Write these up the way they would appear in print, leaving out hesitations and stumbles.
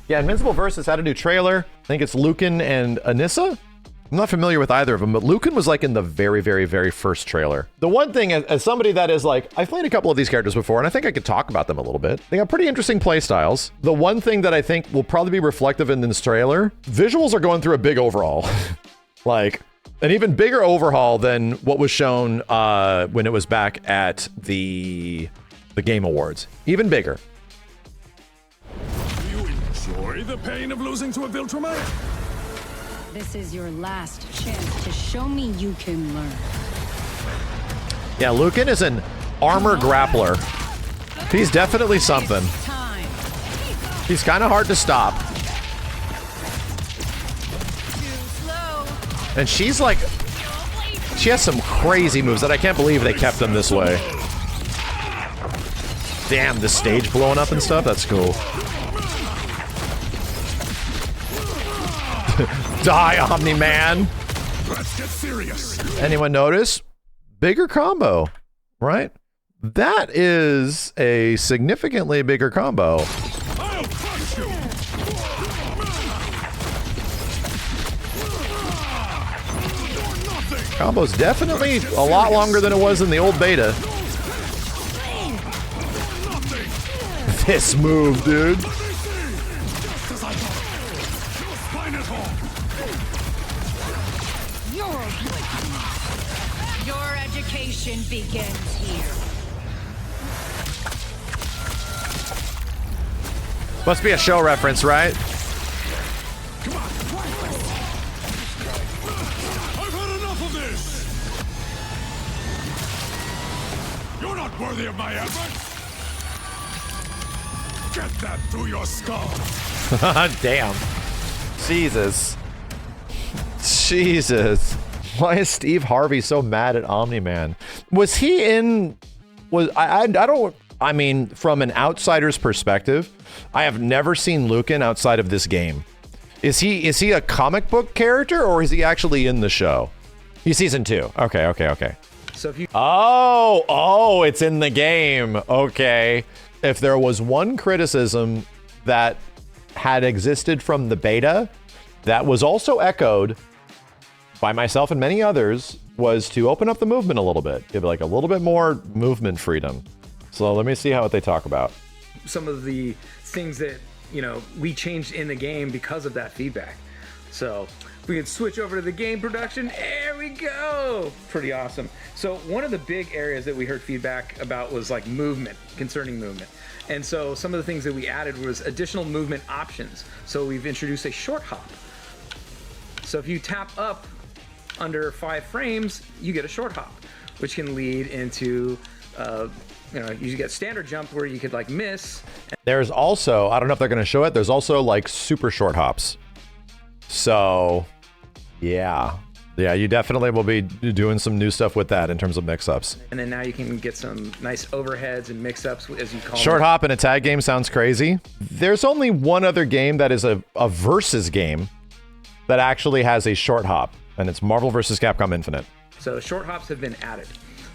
Yeah, Invincible Versus had a new trailer. I think it's Lucan and Anissa. I'm not familiar with either of them, but Lucan was like in the very, very, very first trailer. The one thing, as somebody that is like, I've played a couple of these characters before, and I think I could talk about them a little bit. They got pretty interesting play styles. The one thing that I think will probably be reflective in this trailer, visuals are going through a big overhaul. Like, an even bigger overhaul than what was shown when it was back at the Game Awards. Even bigger. Do you enjoy the pain of losing to a Viltrumite? This is your last chance to show me you can learn. Yeah, Lucan is an armor grappler. He's definitely something. He's kind of hard to stop. And she's like, she has some crazy moves that I can't believe they kept them this way. Damn, the stage blowing up and stuff, that's cool. Die, Omni-Man! Let's get serious. Anyone notice? Bigger combo, right? That is a significantly bigger combo. I'll crush you. Combo's definitely a lot longer than it was in the old beta. This move, dude. Your education begins here. Must be a show reference, right? Come on. I've had enough of this. You're not worthy of my efforts. Get that through your skull. Damn. Jesus. Jesus. Why is Steve Harvey so mad at Omni-Man? Was he in... I mean, from an outsider's perspective, I have never seen Lucan outside of this game. Is he a comic book character, or is he actually in the show? He's season 2. Okay. So if you... Oh, it's in the game. Okay. If there was one criticism that had existed from the beta that was also echoed by myself and many others, was to open up the movement a little bit, give like a little bit more movement freedom. So let me see what they talk about. Some of the things that, you know, we changed in the game because of that feedback. So we can switch over to the game production. There we go. Pretty awesome. So one of the big areas that we heard feedback about was like movement, concerning movement. And so some of the things that we added was additional movement options. So we've introduced a short hop. So if you tap up under 5 frames, you get a short hop, which can lead into, you know, you get standard jump where you could like miss. There's also, I don't know if they're going to show it, there's also like super short hops. So, yeah, you definitely will be doing some new stuff with that in terms of mix-ups. And then now you can get some nice overheads and mix-ups, as you call them. Short hop in a tag game sounds crazy. There's only one other game that is a versus game that actually has a short hop, and it's Marvel vs. Capcom Infinite. So short hops have been added.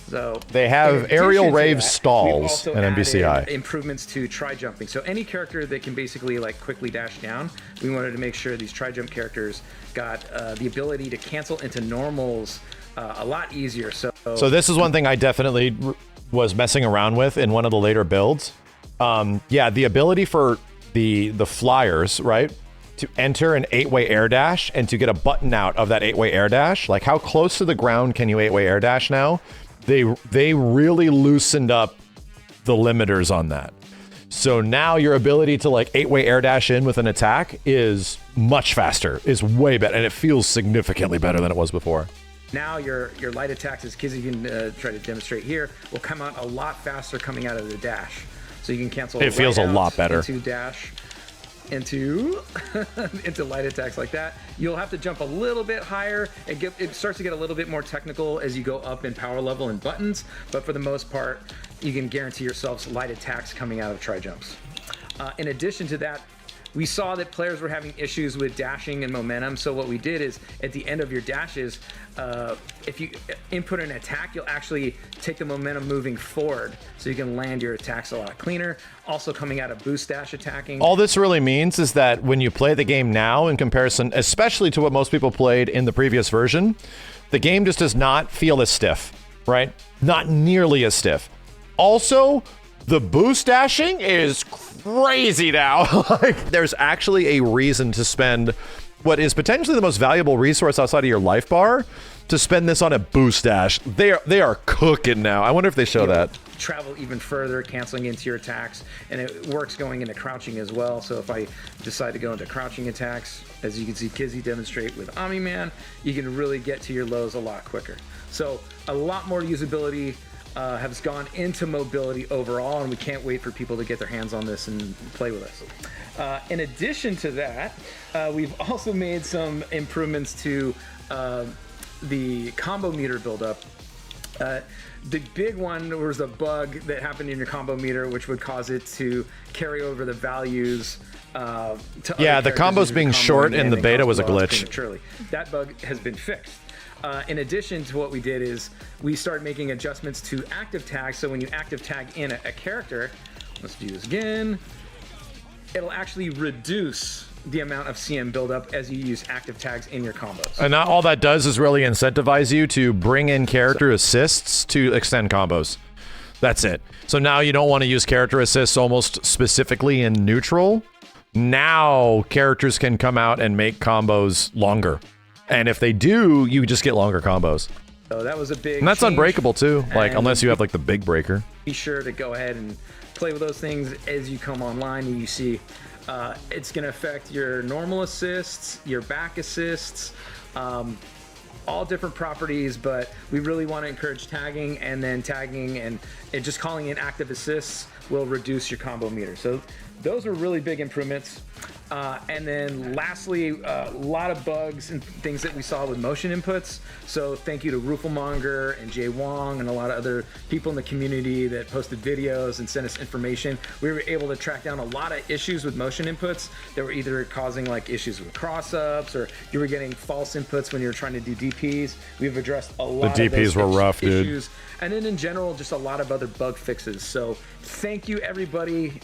So they have aerial rave stalls and MBCI. Improvements to tri-jumping. So any character that can basically like quickly dash down, we wanted to make sure these tri-jump characters got the ability to cancel into normals a lot easier. So this is one thing I definitely was messing around with in one of the later builds. Yeah, the ability for the flyers, right, to enter an 8-way air dash and to get a button out of that 8-way air dash. Like, how close to the ground can you 8-way air dash now? They really loosened up the limiters on that. So now your ability to like 8-way air dash in with an attack is much faster, is way better, and it feels significantly better than it was before. Now your light attacks, as Kizzy can try to demonstrate here, will come out a lot faster coming out of the dash. So you can cancel. It feels a lot better. Into dash, into light attacks like that. You'll have to jump a little bit higher. It starts to get a little bit more technical as you go up in power level and buttons, but for the most part, you can guarantee yourselves light attacks coming out of tri-jumps. In addition to that, we saw that players were having issues with dashing and momentum. So what we did is at the end of your dashes, if you input an attack, you'll actually take the momentum moving forward, so you can land your attacks a lot cleaner. Also coming out of boost dash attacking. All this really means is that when you play the game now in comparison, especially to what most people played in the previous version, the game just does not feel as stiff, right? Not nearly as stiff. Also, the boost dashing is crazy now. Like, there's actually a reason to spend what is potentially the most valuable resource outside of your life bar to spend this on a boost dash. They are cooking now. I wonder if they show that. Travel even further, canceling into your attacks, and it works going into crouching as well. So if I decide to go into crouching attacks, as you can see Kizzy demonstrate with Omni-Man, you can really get to your lows a lot quicker. So a lot more usability has gone into mobility overall, and we can't wait for people to get their hands on this and play with us. In addition to that, we've also made some improvements to the combo meter buildup. The big one was a bug that happened in your combo meter, which would cause it to carry over the values to yeah, the combos being short in the beta was a glitch. Prematurely. That bug has been fixed. In addition to what we did is we started making adjustments to active tags. So when you active tag in a character, let's do this again, it'll actually reduce the amount of CM buildup as you use active tags in your combos. And all that does is really incentivize you to bring in character assists to extend combos. That's it. So now you don't want to use character assists almost specifically in neutral. Now characters can come out and make combos longer. And if they do, you just get longer combos. So that was a big And that's change. Unbreakable too, like And unless you have like the big breaker. Be sure to go ahead and play with those things as you come online, and you see it's going to affect your normal assists, your back assists, all different properties, but we really want to encourage tagging, and then tagging and just calling in active assists will reduce your combo meter. So those are really big improvements. And then lastly, a lot of bugs and things that we saw with motion inputs. So thank you to Ruffelmonger and Jay Wong and a lot of other people in the community that posted videos and sent us information. We were able to track down a lot of issues with motion inputs that were either causing like issues with cross-ups, or you were getting false inputs when you were trying to do DPs. We've addressed a lot The of those DPs were rough, dude. issues. And then in general, just a lot of other bug fixes. So thank you, everybody.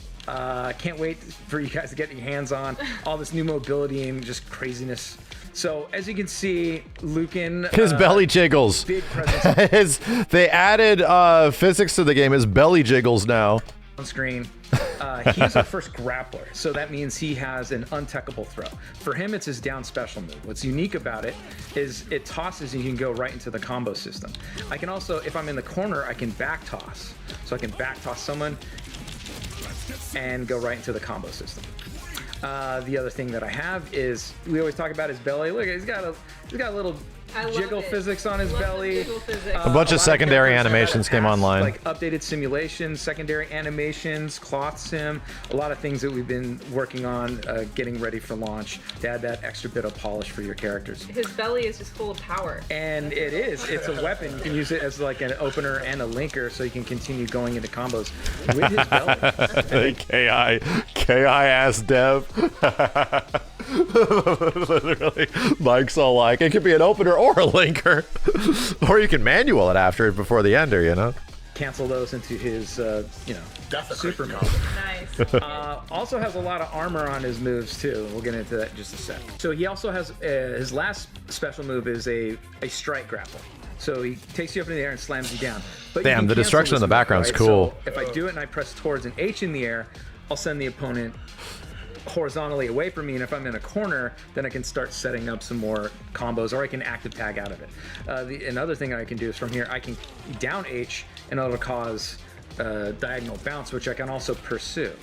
Can't wait for you guys to get your hands on all this new mobility and just craziness. So as you can see, Lucan, His belly jiggles. big presence They added physics to the game. His belly jiggles now. on screen. He's our first grappler, so that means he has an untechable throw. For him, it's his down special move. What's unique about it is it tosses and you can go right into the combo system. I can also, if I'm in the corner, I can back toss. So I can back toss someone and go right into the combo system. The other thing that I have is, we always talk about his belly. Look, he's got a little jiggle physics on his belly. A bunch of secondary characters animations have came apps online. Like updated simulations, secondary animations, cloth sim, a lot of things that we've been working on, getting ready for launch to add that extra bit of polish for your characters. His belly is just full of power. And it is. It's a weapon. You can use it as like an opener and a linker, so you can continue going into combos with his belly. KI ass dev. Literally, Mike's all like, it could be an opener or a linker, or you can manual it after it before the ender, you know. Cancel those into his, That's a super crazy move. Nice. Also has a lot of armor on his moves too. We'll get into that in just a sec. So he also has his last special move is a strike grapple. So he takes you up in the air and slams you down. But Damn, the destruction in the background's cool. So if I do it and I press towards an H in the air, I'll send the opponent horizontally away from me, and if I'm in a corner, then I can start setting up some more combos, or I can active tag out of it. Another thing I can do is from here, I can down H, and it'll cause diagonal bounce, which I can also pursue.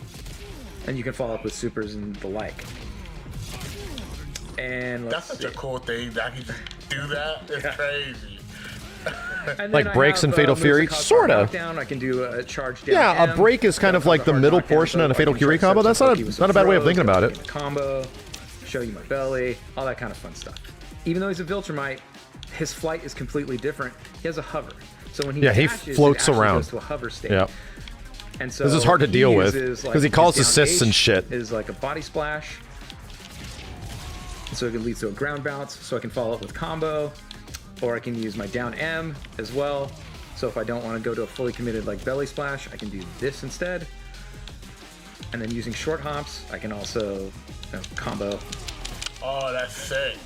And you can follow up with supers and the like. And That's such a cool thing that he just do that. It's crazy. And Like then I breaks have, in Fatal moves Fury? that cause Sorta. knockdown. I can do a charge down. Yeah, a M. break is kind of like the middle portion on a Fatal Fury combo. That's not a bad way of thinking about it. Combo, show you my belly, all that kind of fun stuff. Even though he's a Viltrumite, his flight is completely different. He has a hover. So when he Yeah, he dashes, floats it actually around. goes to a hover state. Yep. And so This is hard to deal with, uses, 'cause he calls his down assists and H shit. Is like a body splash. So it leads to a ground bounce, so I can follow up with combo, or I can use my down M as well. So if I don't want to go to a fully committed like belly splash, I can do this instead. And then using short hops, I can also combo. Oh, that's sick.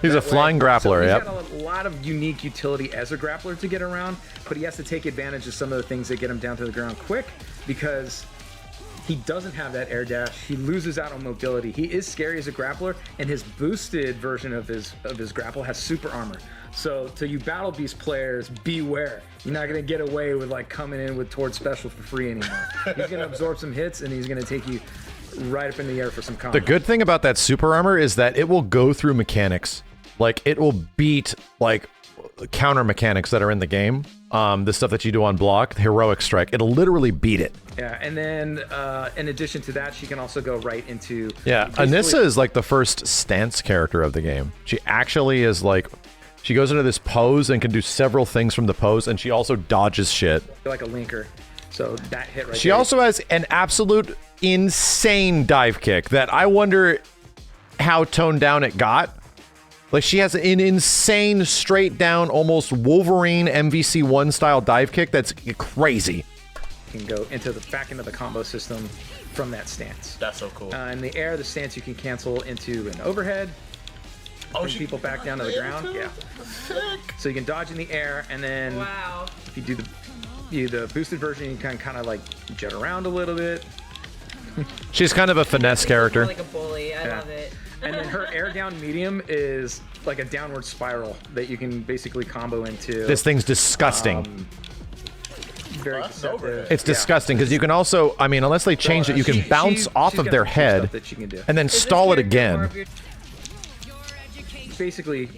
He's a flying grappler, He's yep. got a lot of unique utility as a grappler to get around, but he has to take advantage of some of the things that get him down to the ground quick, because he doesn't have that air dash. He loses out on mobility. He is scary as a grappler, and his boosted version of his grapple has super armor. So to you Battle Beast players, beware. You're not gonna get away with like coming in with Tord Special for free anymore. He's gonna absorb some hits, and he's gonna take you right up in the air for some combo. The good thing about that super armor is that it will go through mechanics. Like, it will beat, like, counter mechanics that are in the game. The stuff that you do on block, the heroic strike. It'll literally beat it. Yeah, and then in addition to that, she can also go right into... Yeah, Anissa is, like, the first stance character of the game. She actually is, like... She goes into this pose and can do several things from the pose, and she also dodges shit. Like a linker. So that hit right She there. also has an absolute insane dive kick that I wonder how toned down it got. Like, she has an insane straight down, almost Wolverine MVC1 style dive kick that's crazy. You can go back into the combo system from that stance. That's so cool. In the air, the stance you can cancel into an overhead. Bring people back down to the ground. Yeah. So you can dodge in the air, and then Wow. if you do the boosted version, you can kind of like jet around a little bit. She's kind of a finesse character. More like a bully. I love it. And then her air down medium is like a downward spiral that you can basically combo into. This thing's disgusting. Very That's deceptive. over. It's disgusting because you can also, I mean, unless they change it, you can bounce off she's of got their some cool head stuff that she can do. and then Is this stall it character more again. of your- Basically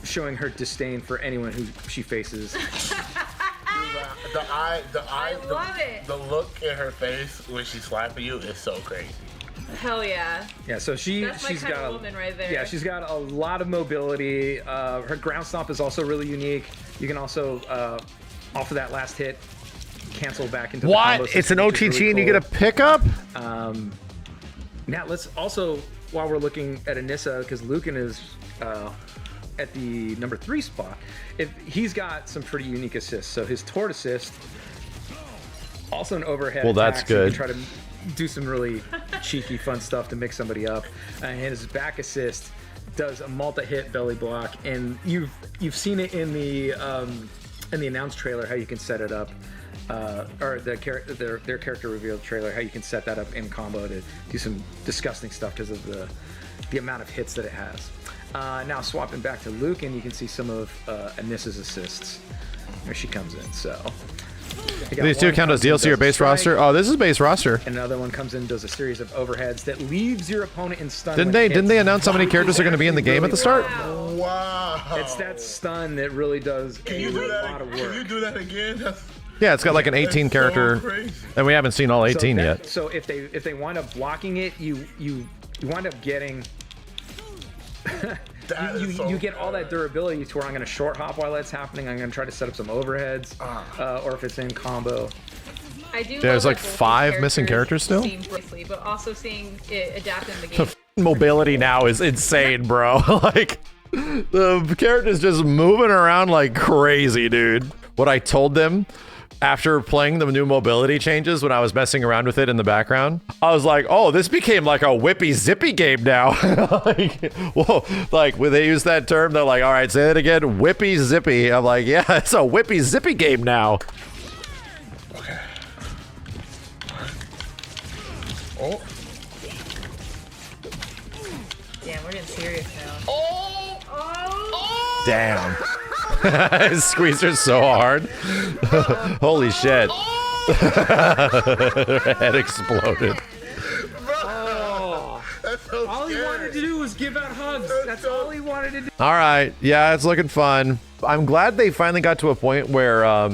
showing her disdain for anyone who she faces. I love it. The look in her face when she's slapping you is so crazy. Hell yeah. Yeah, so That's my she's kind got of woman right there. Yeah, she's got a lot of mobility. Her ground stomp is also really unique. You can also off of that last hit cancel back into the combo What? It's system, an which is OTG really and you get a cool. pickup? Now let's also, while we're looking at Anissa, because Lucan is at the number 3 spot, if he's got some pretty unique assists. So his Tord assist, also an overhead. Well, that's attack, so you good. can try to do some really cheeky, fun stuff to mix somebody up. And his back assist does a multi-hit belly block, and you've seen it in the announce trailer how you can set it up. Or their character reveal trailer, how you can set that up in combo to do some disgusting stuff because of the amount of hits that it has. Now swapping back to Lucan, you can see some of Anissa's assists. There she comes in. So These two count as DLC or base roster? Oh, this is base roster. And another one comes in and does a series of overheads that leaves your opponent in stun. Didn't when they hits. announce how many characters are going to be in the game at the start? Wow. It's that stun that really does Can a you do lot of that? Can you work. do that again? That's Yeah, it's got like an 18 character, crazy. and we haven't seen all 18 yet. So if they wind up blocking it, you wind up getting That is so you get all that good. durability to where I'm going to short hop while that's happening. I'm going to try to set up some overheads, or if it's in combo. I do. There's love like that both 5 these missing characters still? seem briefly, but also seeing it adapt in the game. Mobility now is insane, bro. Like, the character's just moving around like crazy, dude. What I told them after playing the new mobility changes when I was messing around with it in the background, I was like, oh, this became like a whippy zippy game now. Like, whoa, like when they use that term, they're like, all right, say that again, whippy zippy. I'm like, yeah, it's a whippy zippy game now. Okay. Oh. Damn, we're getting serious now. Oh. Oh. Damn. Squeezed her so hard. Holy shit. Her head exploded. That's so All he scary. wanted to do was give out hugs. That's all he wanted to do. All right. Yeah, it's looking fun. I'm glad they finally got to a point where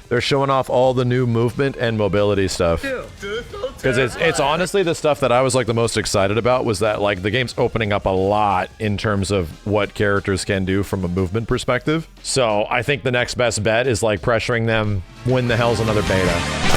they're showing off all the new movement and mobility stuff. Dude, it's so Because it's terrifying. honestly the stuff that I was like the most excited about was that like the game's opening up a lot in terms of what characters can do from a movement perspective. So I think the next best bet is like pressuring them when the hell's another beta.